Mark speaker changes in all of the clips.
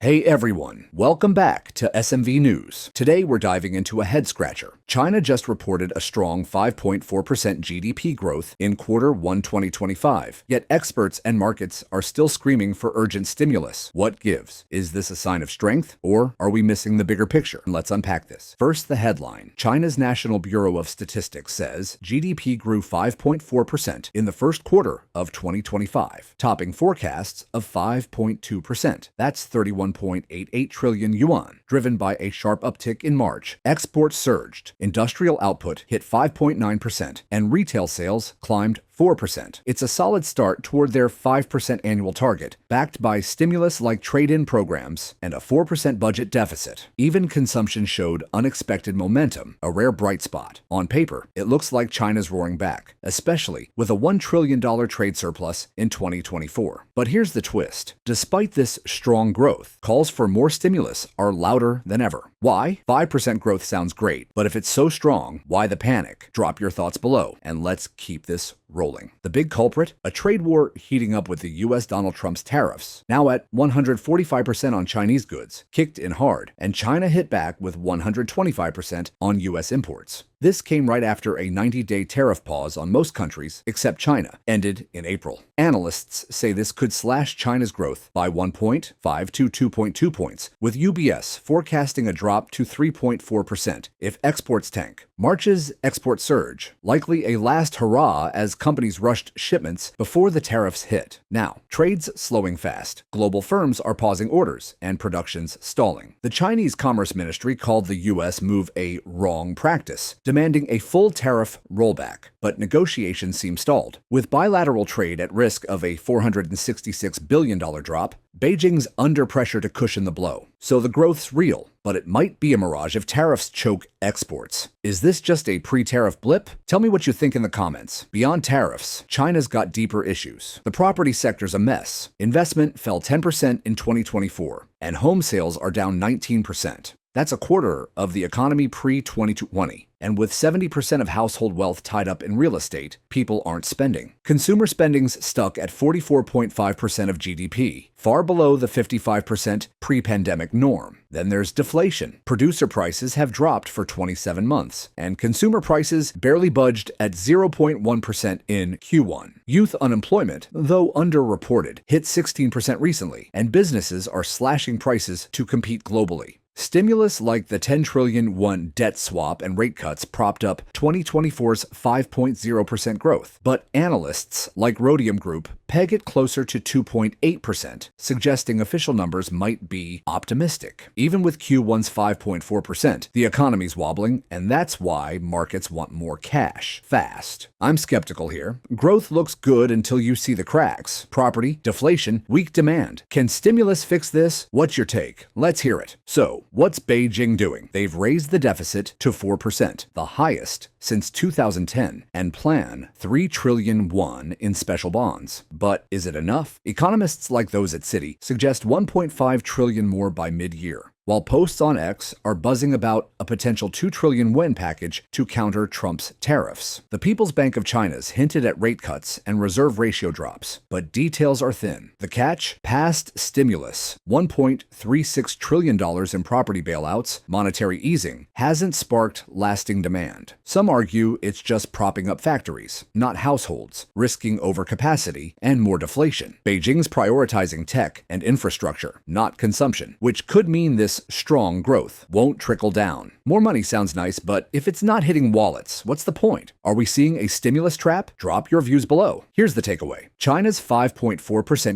Speaker 1: Hey everyone, welcome back to SMV News. Today we're diving into a head-scratcher. China just reported a strong 5.4% GDP growth in Q1 2025, yet experts and markets are still screaming for urgent stimulus. What gives? Is this a sign of strength, or are we missing the bigger picture? Let's unpack this. First, the headline. China's National Bureau of Statistics says GDP grew 5.4% in the first quarter of 2025, topping forecasts of 5.2%. That's 31.88 trillion yuan, driven by a sharp uptick in March. Exports surged, industrial output hit 5.9%, and retail sales climbed 4%. It's a solid start toward their 5% annual target, backed by stimulus-like trade-in programs and a 4% budget deficit. Even consumption showed unexpected momentum, a rare bright spot. On paper, it looks like China's roaring back, especially with a $1 trillion trade surplus in 2024. But here's the twist. Despite this strong growth, calls for more stimulus are louder than ever. Why? 5% growth sounds great, but if it's so strong, why the panic? Drop your thoughts below, and let's keep this rolling. The big culprit? A trade war heating up with the U.S. Donald Trump's tariffs, now at 145% on Chinese goods, kicked in hard, and China hit back with 125% on U.S. imports. This came right after a 90-day tariff pause on most countries except China ended in April. Analysts say this could slash China's growth by 1.5 to 2.2 points, with UBS forecasting a drop to 3.4% if exports tank. March's export surge, likely a last hurrah as companies rushed shipments before the tariffs hit. Now, trade's slowing fast. Global firms are pausing orders and production's stalling. The Chinese Commerce Ministry called the U.S. move a wrong practice, demanding a full tariff rollback, but negotiations seem stalled. With bilateral trade at risk of a $466 billion drop, Beijing's under pressure to cushion the blow. So the growth's real, but it might be a mirage if tariffs choke exports. Is this just a pre-tariff blip? Tell me what you think in the comments. Beyond tariffs, China's got deeper issues. The property sector's a mess. Investment fell 10% in 2024, and home sales are down 19%. That's a quarter of the economy pre-2020. And with 70% of household wealth tied up in real estate, people aren't spending. Consumer spending's stuck at 44.5% of GDP, far below the 55% pre-pandemic norm. Then there's deflation. Producer prices have dropped for 27 months, and consumer prices barely budged at 0.1% in Q1. Youth unemployment, though underreported, hit 16% recently, and businesses are slashing prices to compete globally. Stimulus like the 10 trillion won debt swap and rate cuts propped up 2024's 5.0% growth, but analysts like Rhodium Group peg it closer to 2.8%, suggesting official numbers might be optimistic. Even with Q1's 5.4%, the economy's wobbling, and that's why markets want more cash, fast. I'm skeptical here. Growth looks good until you see the cracks. Property, deflation, weak demand. Can stimulus fix this? What's your take? Let's hear it. So, what's Beijing doing? They've raised the deficit to 4%, the highest since 2010, and plan 3 trillion won in special bonds. But is it enough? Economists like those at Citi suggest 1.5 trillion more by mid-year, while posts on X are buzzing about a potential 2 trillion yuan package to counter Trump's tariffs. The People's Bank of China's hinted at rate cuts and reserve ratio drops, but details are thin. The catch? Past stimulus, $1.36 trillion in property bailouts, monetary easing, hasn't sparked lasting demand. Some argue it's just propping up factories, not households, risking overcapacity and more deflation. Beijing's prioritizing tech and infrastructure, not consumption, which could mean this strong growth won't trickle down. More money sounds nice, but if it's not hitting wallets, what's the point? Are we seeing a stimulus trap? Drop your views below. Here's the takeaway. China's 5.4%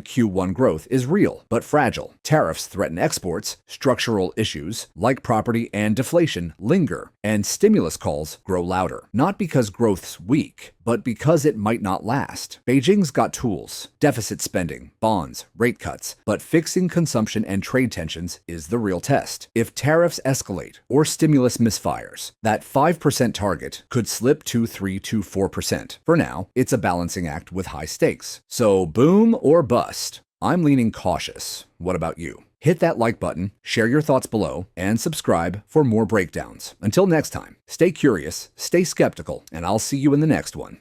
Speaker 1: Q1 growth is real, but fragile. Tariffs threaten exports, structural issues like property and deflation linger, and stimulus calls grow louder. Not because growth's weak, but because it might not last. Beijing's got tools, deficit spending, bonds, rate cuts, but fixing consumption and trade tensions is the real test. If tariffs escalate or stimulus misfires, that 5% target could slip to 3 to 4%. For now, it's a balancing act with high stakes. So boom or bust? I'm leaning cautious. What about you? Hit that like button, share your thoughts below, and subscribe for more breakdowns. Until next time, stay curious, stay skeptical, and I'll see you in the next one.